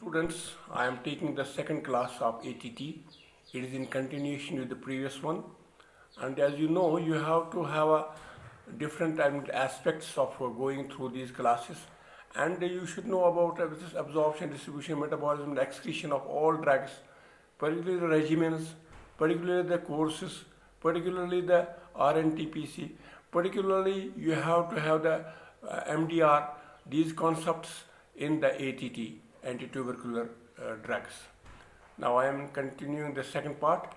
Students, I am taking the second class of ATT. It is in continuation with the previous one. And as you know, you have to have a different aspects of going through these classes. And you should know about this absorption, distribution, metabolism, and excretion of all drugs, particularly the regimens, particularly the courses, particularly the RNTPC, particularly you have to have the MDR, these concepts in the ATT, anti-tubercular drugs. Now I am continuing the second part.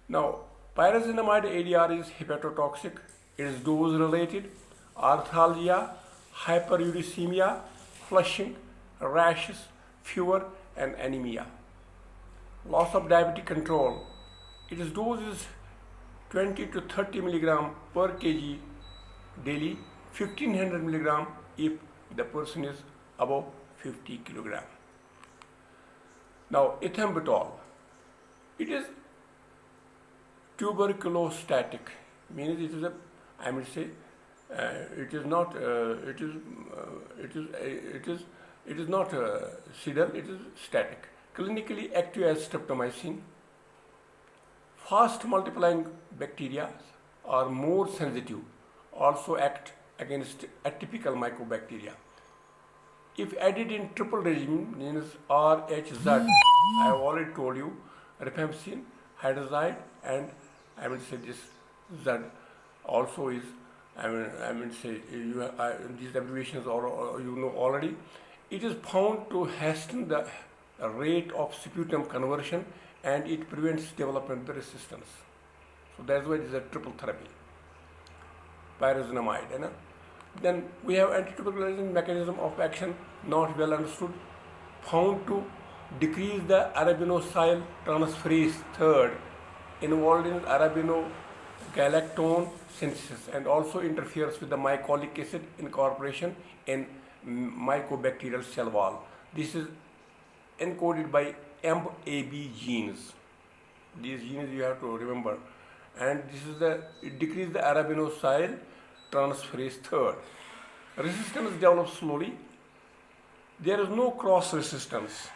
Now, pyrazinamide ADR is hepatotoxic. It is dose related, arthalgia, hyperuricemia, flushing, rashes, fever, and anemia. Loss of diabetic control. Its dose is 20 to 30 milligram per kg daily, 1500 milligram if the person is above 50 kilogram. Now, ethambutol. It is tuberculostatic, means it is a, I would say, it is not, it is not sedal, it is static. Clinically active as streptomycin. Fast multiplying bacteria are more sensitive, also act against atypical mycobacteria. If added in triple regimen, means RHZ, I have already told you, rifampicin, hydrazide, and I will say this Z also is, I will say these abbreviations are you know already. It is found to hasten the rate of sputum conversion and it prevents development of the resistance. So that's why it is a triple therapy. Pyrazinamide, you know? Then we have antituberculin mechanism of action not well understood, found to decrease the arabinosyl transferase third involved in arabinogalactone synthesis and also interferes with the mycolic acid incorporation in mycobacterial cell wall. This is encoded by MAB genes. These genes you have to remember. And this is it decreases the arabinosyl transferase third. Resistance develops slowly. There is no cross resistance.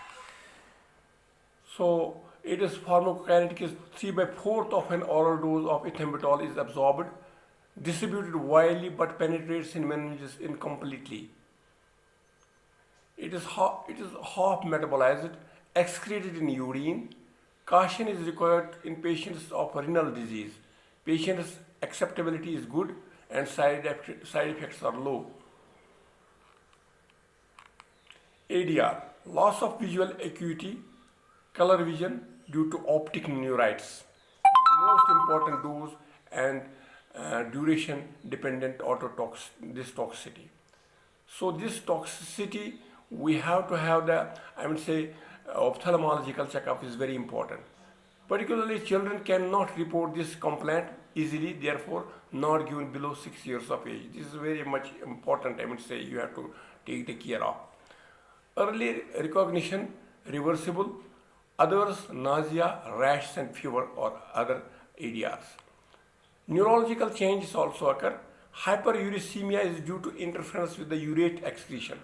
So it is pharmacokinetic is 3/4 of an oral dose of ethambutol is absorbed, distributed widely but penetrates in meninges incompletely. It is half metabolized, excreted in urine. Caution is required in patients of renal disease. Patients' acceptability is good and side effects are low. ADR, loss of visual acuity, color vision due to optic neuritis. Most important dose and duration dependent this toxicity. So this toxicity we have to have the, I would say, ophthalmological checkup is very important. Particularly children cannot report this complaint easily, therefore not given below 6 years of age. This is very much important, I would say, you have to take the care of. Early recognition, reversible. Others, nausea, rash and fever or other ADRs. Neurological changes also occur. Hyperuricemia is due to interference with the urate excretion.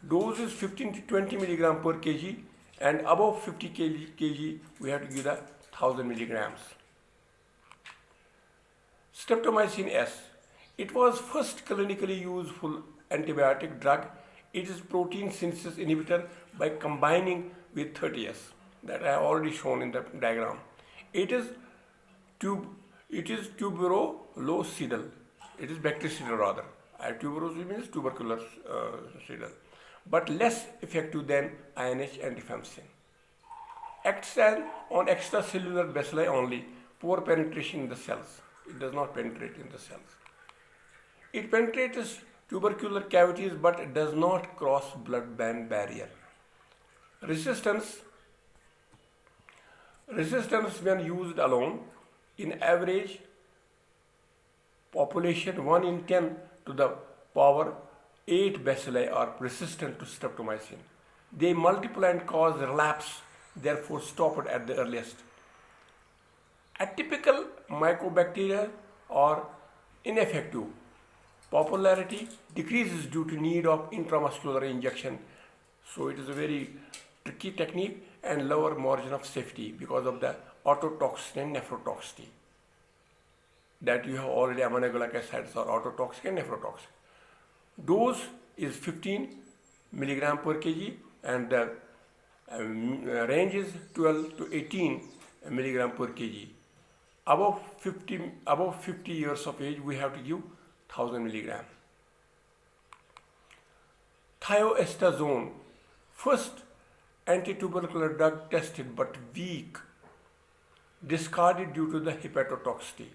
Dose is 15 to 20 milligram per kg and above 50 kg we have to give the 1000 milligrams. Streptomycin S. It was first clinically useful antibiotic drug. It is protein synthesis inhibitor by combining with 30S that I have already shown in the diagram. It is tuberculosedal. It is bactericidal rather. Tuberosity means tuberculosedal, but less effective than INH and rifampicin. Acts on extracellular bacilli only, poor penetration in the cells. It does not penetrate in the cells. It penetrates tubercular cavities but does not cross blood-brain barrier. Resistance when used alone, in average population 1 in 10 to the power 8 bacilli are resistant to streptomycin. They multiply and cause relapse, therefore stop it at the earliest. Atypical mycobacteria are ineffective. Popularity decreases due to need of intramuscular injection. So it is a very tricky technique and lower margin of safety because of the autotoxicity and nephrotoxicity. That you have already ammonium acids are autotoxic and nephrotoxic. Dose is 15 milligram per kg and the range is 12 to 18 milligram per kg. Above 50 years of age, we have to give 1000 milligram. Thiostazone, first anti-tubercular drug tested but weak, discarded due to the hepatotoxicity.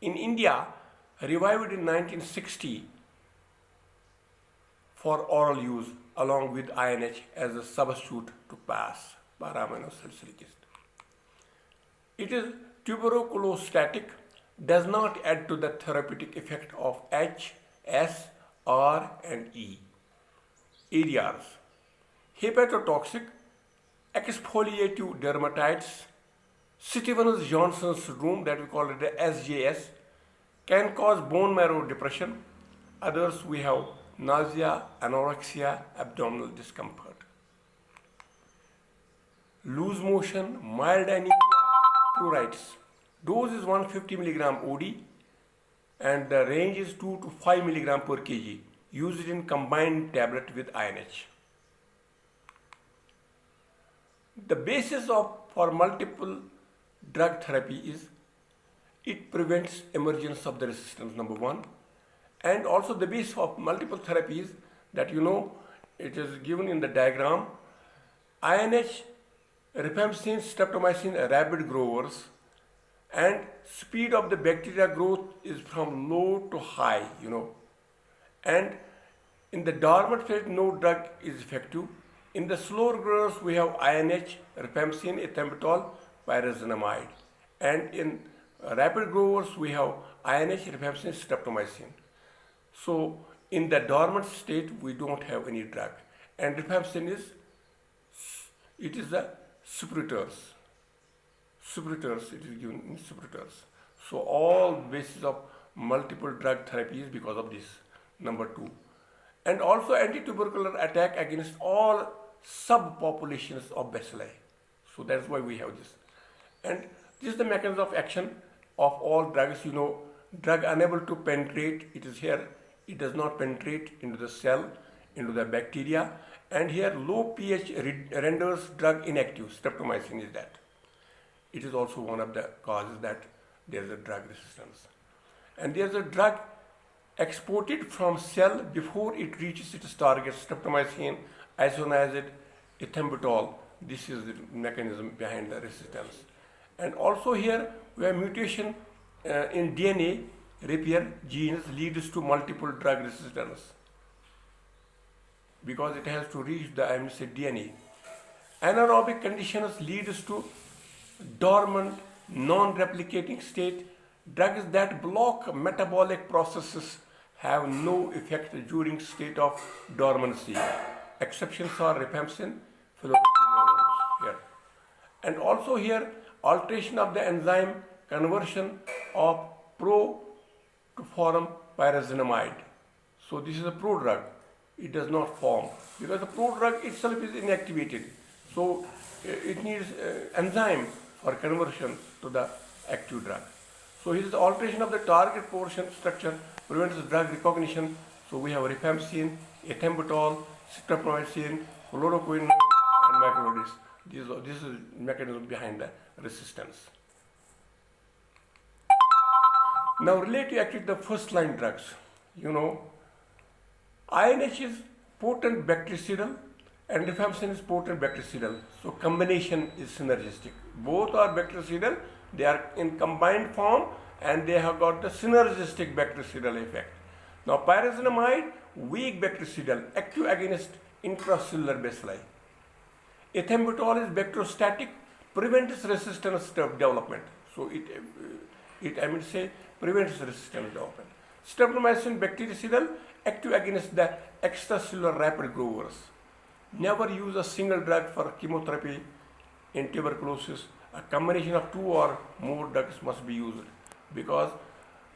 In India, revived in 1960 for oral use along with INH as a substitute to PAS, para-aminosalicylic acid. It is tuberculostatic, does not add to the therapeutic effect of H, S, R and E. ADRs. Hepatotoxic, exfoliative dermatitis, Stevens-Johnson syndrome, that we call it the SJS, can cause bone marrow depression. Others we have nausea, anorexia, abdominal discomfort. Loose motion, mild anemia, pruritus. Dose is 150 milligram OD and the range is 2 to 5 milligram per kg, used in combined tablet with INH. The basis for multiple drug therapy is it prevents emergence of the resistance, number one. And also the basis of multiple therapies that it is given in the diagram. INH, rifampicin, streptomycin, rapid growers, and speed of the bacteria growth is from low to high, And in the dormant phase, no drug is effective. In the slower growers, we have INH, rifampicin, ethambutol, pyrazinamide. And in rapid growers, we have INH, rifampicin, streptomycin. So in the dormant state, we don't have any drug. And rifampicin it is the suppressors. It is given in suppressors. So all basis of multiple drug therapies because of this, number two. And also anti-tubercular attack against all subpopulations of bacilli. So that's why we have this. And this is the mechanism of action of all drugs. Drug unable to penetrate, it is here. It does not penetrate into the cell, into the bacteria. And here low pH renders drug inactive. Streptomycin is that. It is also one of the causes that there is a drug resistance. And there is a drug exported from cell before it reaches its target, streptomycin, isoniazid, ethambutol. This is the mechanism behind the resistance. And also here we have mutation in DNA repair genes leads to multiple drug resistance because it has to reach the DNA. Anaerobic conditions leads to dormant, non-replicating state. Drugs that block metabolic processes have no effect during state of dormancy. Exceptions are rifampicin, phylloxyrenone here. And also here, alteration of the enzyme conversion of pro to form pyrazinamide. So this is a prodrug. It does not form because the prodrug itself is inactivated. So it needs enzyme for conversion to the active drug. So here is the alteration of the target portion structure prevents drug recognition. So we have rifampicin, ethambutol, streptomycin, fluoroquinolone, and macrolide. This is mechanism behind the resistance. Now related activity, the first line drugs. INH is potent bactericidal and rifampicin is potent bactericidal. So combination is synergistic. Both are bactericidal. They are in combined form and they have got the synergistic bactericidal effect. Now pyrazinamide, weak bactericidal, active against intracellular bacilli. Ethambutol is bacteriostatic, prevents resistance development. So it prevents resistance development. Streptomycin bactericidal, active against the extracellular rapid growers. Never use a single drug for chemotherapy in tuberculosis. A combination of two or more drugs must be used because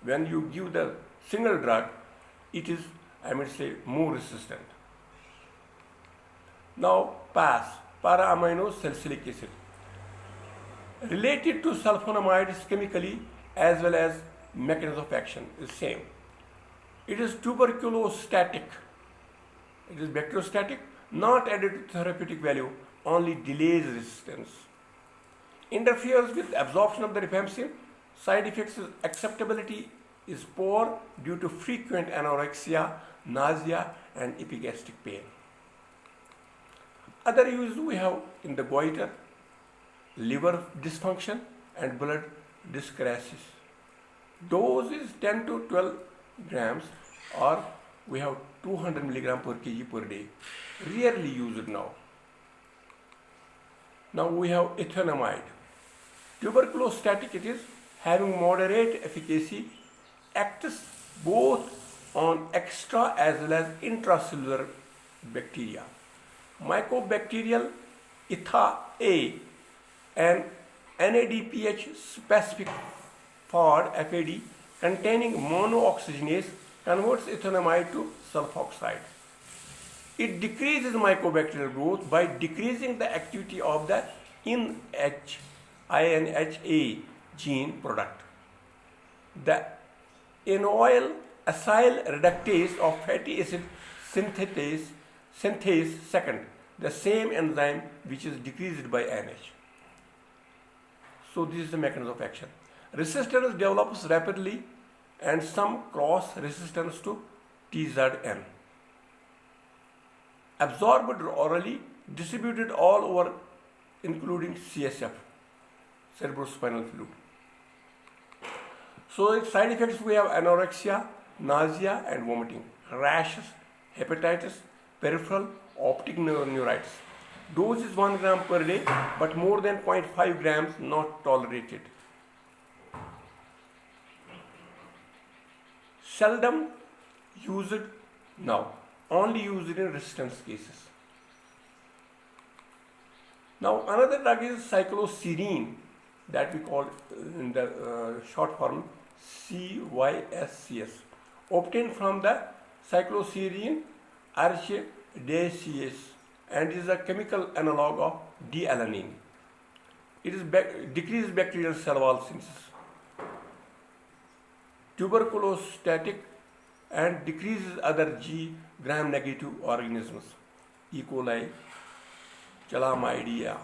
when you give the single drug, it is, more resistant. Now PAS, para-amino salicylic acid. Related to sulfonamides chemically as well as mechanism of action is same. It is tuberculostatic. It is bacteriostatic, not added to therapeutic value, only delays resistance. Interferes with absorption of the rifampicin. Side effects is acceptability is poor due to frequent anorexia, nausea, and epigastric pain. Other use we have in the goiter, liver dysfunction, and blood dyscrasis. Dose is 10 to 12 grams, or we have 200 milligram per kg per day. Rarely used now. Now we have ethanamide. Tuberculostatic it is, having moderate efficacy, acts both on extra as well as intracellular bacteria. Mycobacterial Etha-A and NADPH specific FAD containing monooxygenase converts ethanamide to sulfoxide. It decreases mycobacterial growth by decreasing the activity of the INHA gene product. The enoyl acyl reductase of fatty acid synthase second, the same enzyme which is decreased by NH. So this is the mechanism of action. Resistance develops rapidly and some cross resistance to TZN. Absorbed orally, distributed all over including CSF, cerebrospinal fluid. So its side effects we have anorexia, nausea and vomiting, rashes, hepatitis, peripheral optic neuritis. Dose is 1 gram per day, but more than 0.5 grams not tolerated. Seldom used now, only used in resistance cases. Now another drug is cycloserine, that we call in the short form CYSCS, obtained from the cycloserine archidaceae and is a chemical analog of D-alanine. It is decreased bacterial cell wall synthesis, tuberculostatic, and decreases other G gram-negative organisms, E. coli, chlamydia.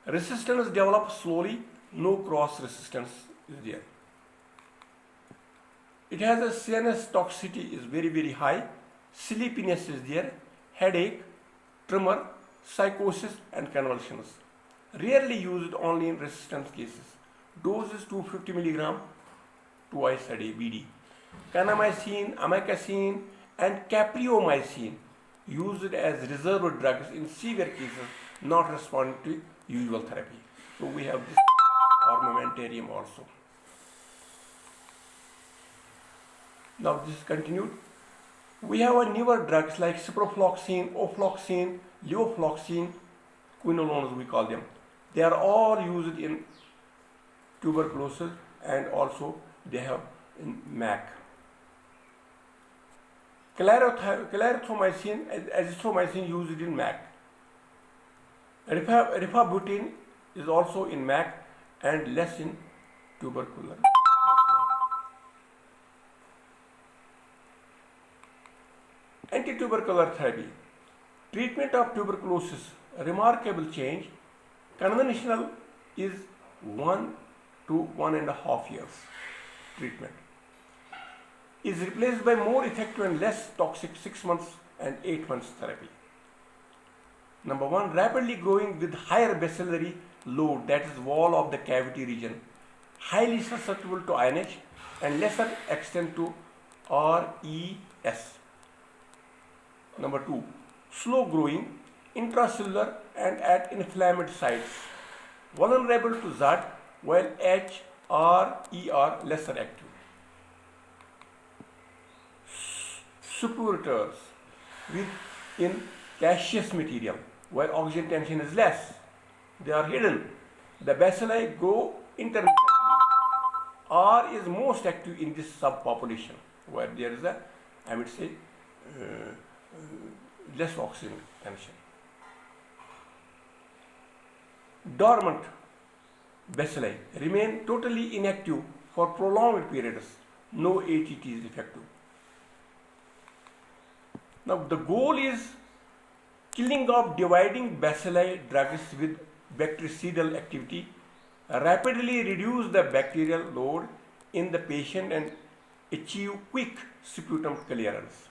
Resistance develops slowly, no cross resistance is there. It has a CNS toxicity is very, very high, sleepiness is there, headache, tremor, psychosis and convulsions. Rarely used only in resistance cases. Dose is 250 milligram twice a day BD. Kanamycin, amikacin and capreomycin used as reserve drugs in severe cases not responding to usual therapy. So we have this armamentarium also. Now this is continued. We have a newer drugs like ciprofloxacin, ofloxacin, levofloxacin, quinolones we call them. They are all used in tuberculosis and also they have in MAC. Clarithromycin, azithromycin used in MAC. Rifabutin is also in MAC and less in tubercular. Anti-tubercular therapy. Treatment of tuberculosis, remarkable change. Conventional is 1 to 1.5 years treatment. Is replaced by more effective and less toxic 6 months and 8 months therapy. Number 1, rapidly growing with higher bacillary load, that is wall of the cavity region, highly susceptible to INH and lesser extent to RES. Number 2, slow growing, intracellular and at inflamed sites, vulnerable to ZAD, while H, R, ER lesser active. Suppurators in gaseous material where oxygen tension is less. They are hidden. The bacilli grow intermittently. R is most active in this subpopulation where there is a, I would say, less oxygen tension. Dormant bacilli remain totally inactive for prolonged periods. No ATT is effective. Now the goal is killing of dividing bacilli drugs with bactericidal activity rapidly reduce the bacterial load in the patient and achieve quick sputum clearance.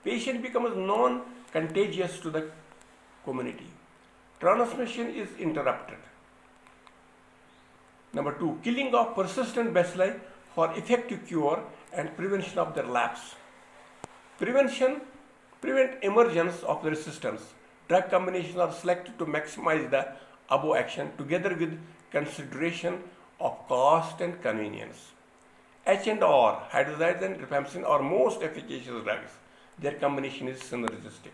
Patient becomes non-contagious to the community. Transmission is interrupted. Number 2, killing of persistent bacilli for effective cure and prevention of the relapse. Prevent emergence of the resistance. Drug combinations are selected to maximize the above action together with consideration of cost and convenience. H and R, hydroxide and rifampicin, are most efficacious drugs. Their combination is synergistic.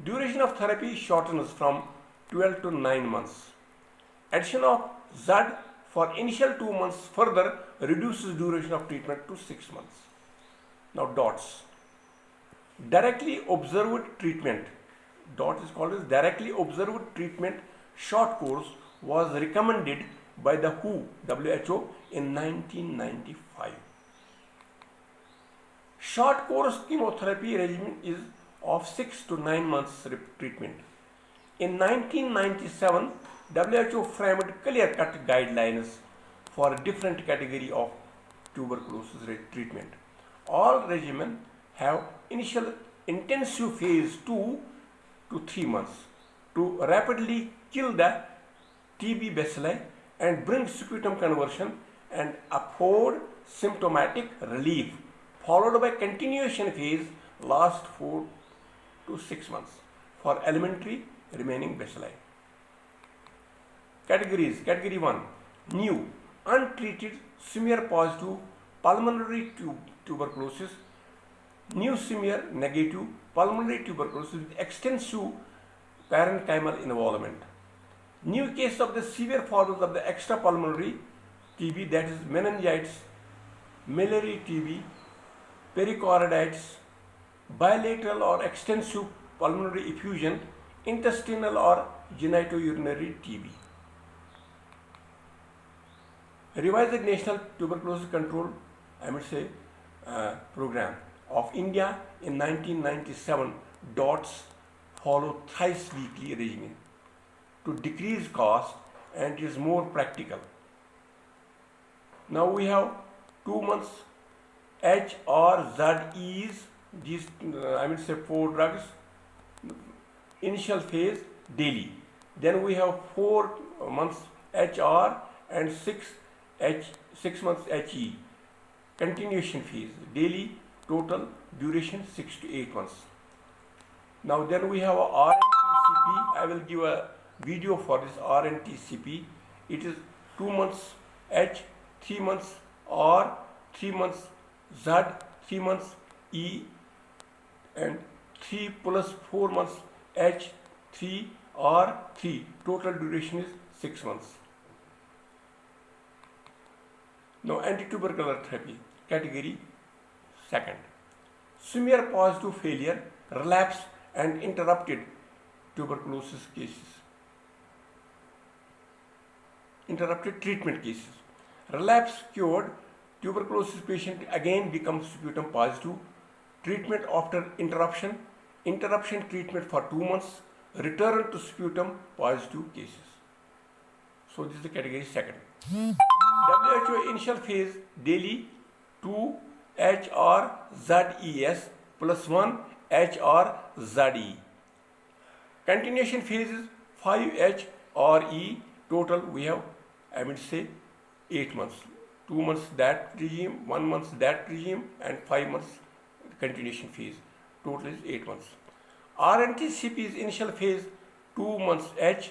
Duration of therapy shortens from 12 to 9 months. Addition of Z for initial 2 months further reduces duration of treatment to 6 months. Now DOTS. Directly observed treatment. DOT is called as directly observed treatment short course was recommended by the WHO in 1995. Short course chemotherapy regimen is of 6 to 9 months treatment. In 1997, WHO framed clear-cut guidelines for a different category of tuberculosis treatment. All regimens have initial intensive phase 2 to 3 months to rapidly kill the TB bacilli and bring sputum conversion and afford symptomatic relief, followed by continuation phase last 4 to 6 months for elementary remaining bacilli. Categories. Category 1, new untreated smear positive pulmonary tuberculosis, new smear negative pulmonary tuberculosis with extensive parenchymal involvement. New case of the severe forms of the extrapulmonary TB, that is meningitis, miliary TB, pericarditis, bilateral or extensive pulmonary effusion, intestinal or genitourinary TB. Revised National Tuberculosis Control, program of India in 1997 DOTS follow thrice weekly regimen to decrease cost and is more practical. Now we have 2 months HRZEs, these 4 drugs, initial phase daily. Then we have 4 months HR and 6 months HE, continuation phase daily, total duration 6 to 8 months. Now then we have a RNTCP. I will give a video for this RNTCP. It is 2 months H, 3 months R, 3 months Z, 3 months E, and 3 plus 4 months H, 3 R, 3. Total duration is 6 months. Now antitubercular therapy, category 2nd. Smear positive failure, relapse and interrupted tuberculosis cases. Interrupted treatment cases. Relapse cured tuberculosis patient again becomes sputum positive. Treatment after interruption. Interruption treatment for 2 months. Return to sputum positive cases. So this is the category 2nd. WHO initial phase daily 2 HRZES plus 1 HRZE. Continuation phase is 5 HRE. Total we have 8 months. 2 months that regime, 1 month that regime, and 5 months continuation phase. Total is 8 months. RNTCP's initial phase 2 months H,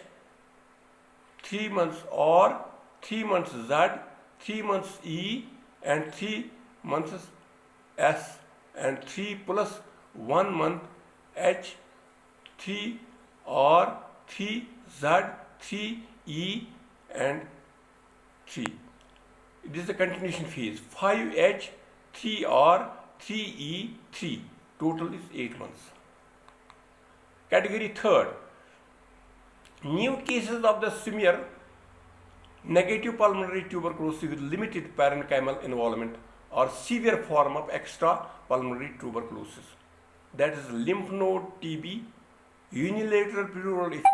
3 months R, 3 months Z, 3 months E, and 3 months S, and 3 plus 1 month H, 3 R, 3 Z, 3 E, and 3. This is the continuation phase. 5H, 3R, 3E, 3. Total is 8 months. Category third, new cases of the severe negative pulmonary tuberculosis with limited parenchymal involvement or severe form of extra pulmonary tuberculosis. That is lymph node TB, unilateral pleural effusion,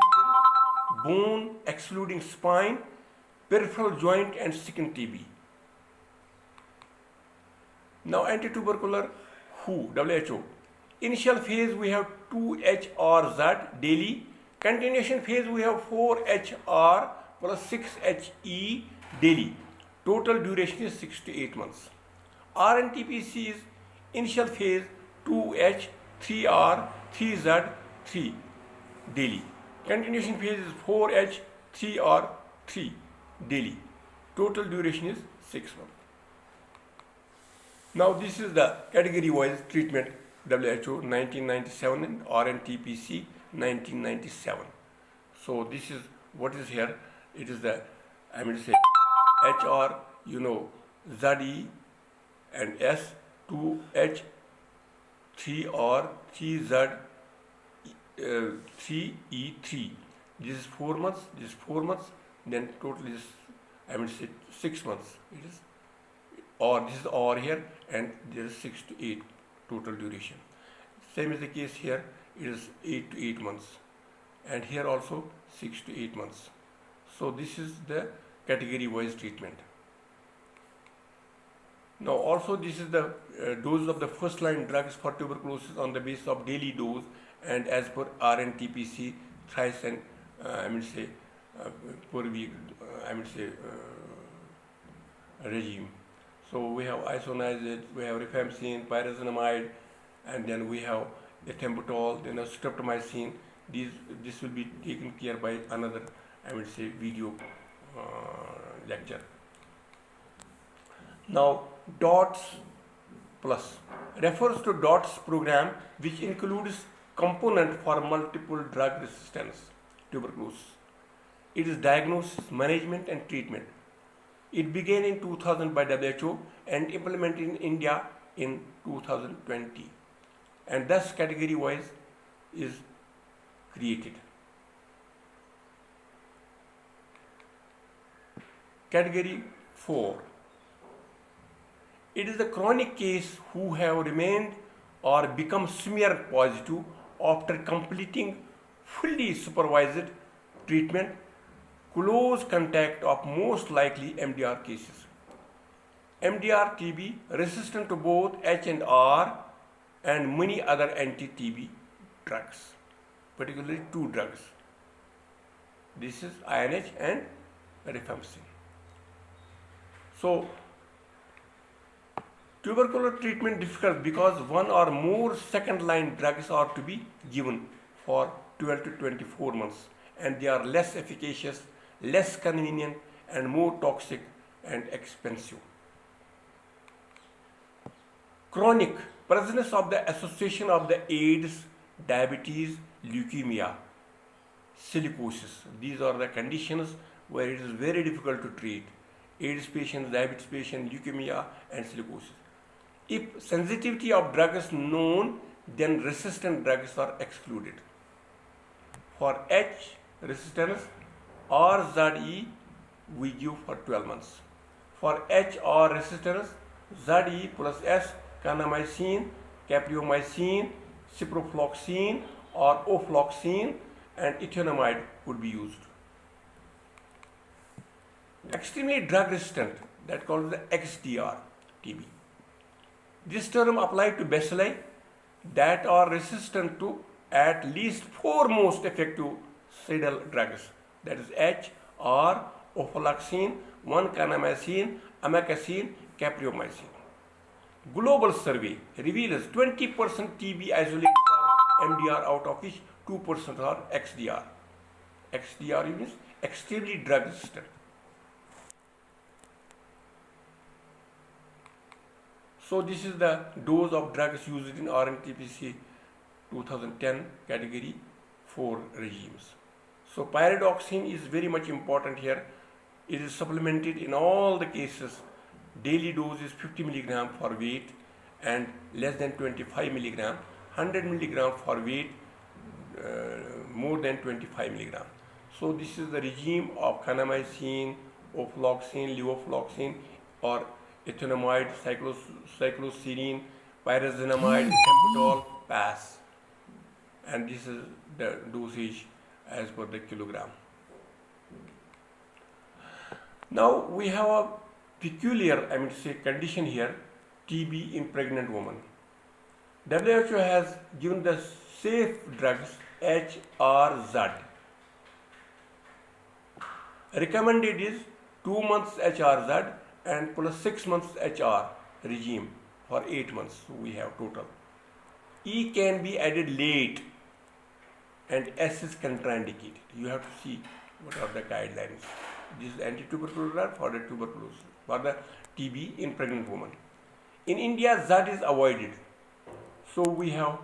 bone excluding spine, peripheral joint and skin TB. Now anti-tubercular WHO. Initial phase we have 2HRZ daily. Continuation phase we have 4HR plus 6HE daily. Total duration is 6 to 8 months. RNTPC is initial phase 2H, 3R, 3Z, 3 daily. Continuation phase is 4H, 3R, 3 daily. Total duration is 6 months. Now this is the category-wise treatment WHO 1997 and RNTPC 1997. So this is what is here. It is the, I mean to say, HR, ZE and S, 2H, 3R, 3Z, 3E3. This is 4 months, this is 4 months, then total is, I mean to say, 6 months. It is, or this is OR here, and there is 6 to 8 total duration. Same is the case here, it is 8 to 8 months, and here also 6 to 8 months. So this is the category-wise treatment. Now also this is the dose of the first-line drugs for tuberculosis on the basis of daily dose and as per RNTPC thrice and per week regime. So we have isoniazid, we have rifampicin, pyrazinamide, and then we have ethambutol, then streptomycin. This will be taken care by another, video lecture. Now DOTS plus refers to DOTS program, which includes component for multiple drug resistance tuberculosis. It is diagnosis, management and treatment. It began in 2000 by WHO and implemented in India in 2020, and thus category wise is created. Category 4. It is the chronic case who have remained or become smear positive after completing fully supervised treatment, close contact of most likely MDR cases. MDR TB resistant to both H and R and many other anti-TB drugs, particularly 2 drugs. This is INH and rifampicin. So tuberculosis treatment difficult because one or more second-line drugs are to be given for 12 to 24 months, and they are less efficacious, less convenient, and more toxic and expensive. Chronic presence of the association of the AIDS, diabetes, leukemia, silicosis. These are the conditions where it is very difficult to treat. AIDS patients, diabetes patients, leukemia, and silicosis. If sensitivity of drug is known, then resistant drugs are excluded. For H resistance, RZE we give for 12 months. For HR resistance, ZE plus S, kanamycin, capreomycin, ciprofloxacin or ofloxacin and ethanamide would be used. Extremely drug resistant, that called the XDR TB. This term applied to bacilli that are resistant to at least 4 most effective cidal drugs, that is H, R, ofloxacin, 1 kanamycin, amikacin, capreomycin. Global survey reveals 20% TB isolates are MDR, out of which 2% are XDR. XDR means extremely drug resistant. So this is the dose of drugs used in RNTPC 2010 category 4 regimes. So pyridoxine is very much important here. It is supplemented in all the cases. Daily dose is 50 mg for weight and less than 25 mg 100 milligram for weight more than 25 milligram. So this is the regime of kanamycin, ofloxacin, levofloxacin, or ethanamide, cycloserine, pyrazinamide, ethambutol, pass. And this is the dosage as per the kilogram. Now we have a peculiar, condition here, TB in pregnant women. WHO has given the safe drugs HRZ. Recommended is 2 months HRZ and plus 6 months HR regime for 8 months. So we have total. E can be added late and S is contraindicated. You have to see what are the guidelines. This is anti-tubercular drug for the tuberculosis, for the TB in pregnant women. In India, Z is avoided. So we have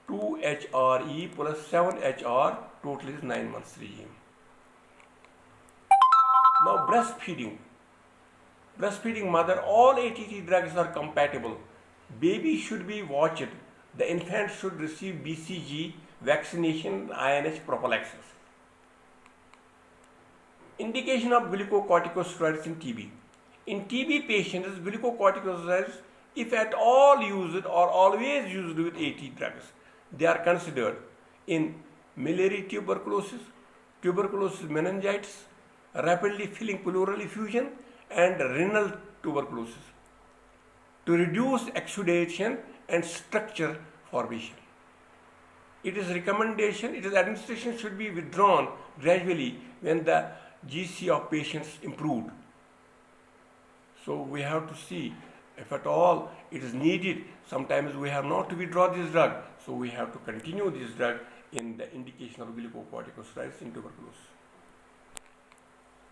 2 HRE plus 7 HR, total is 9 months regime. Now breastfeeding. Breastfeeding mother, all ATT drugs are compatible. Baby should be watched. The infant should receive BCG vaccination, INH prophylaxis. Indication of glucocorticosteroids in TB. In TB patients, glucocorticosteroids, if at all used or always used with AT drugs, they are considered in miliary tuberculosis, tuberculosis meningitis, rapidly filling pleural effusion, and renal tuberculosis to reduce exudation and structure formation. It is administration should be withdrawn gradually when the GC of patients improved. So we have to see if at all it is needed. Sometimes we have not to withdraw this drug. So we have to continue this drug in the indication of glucocorticosteroids in tuberculosis.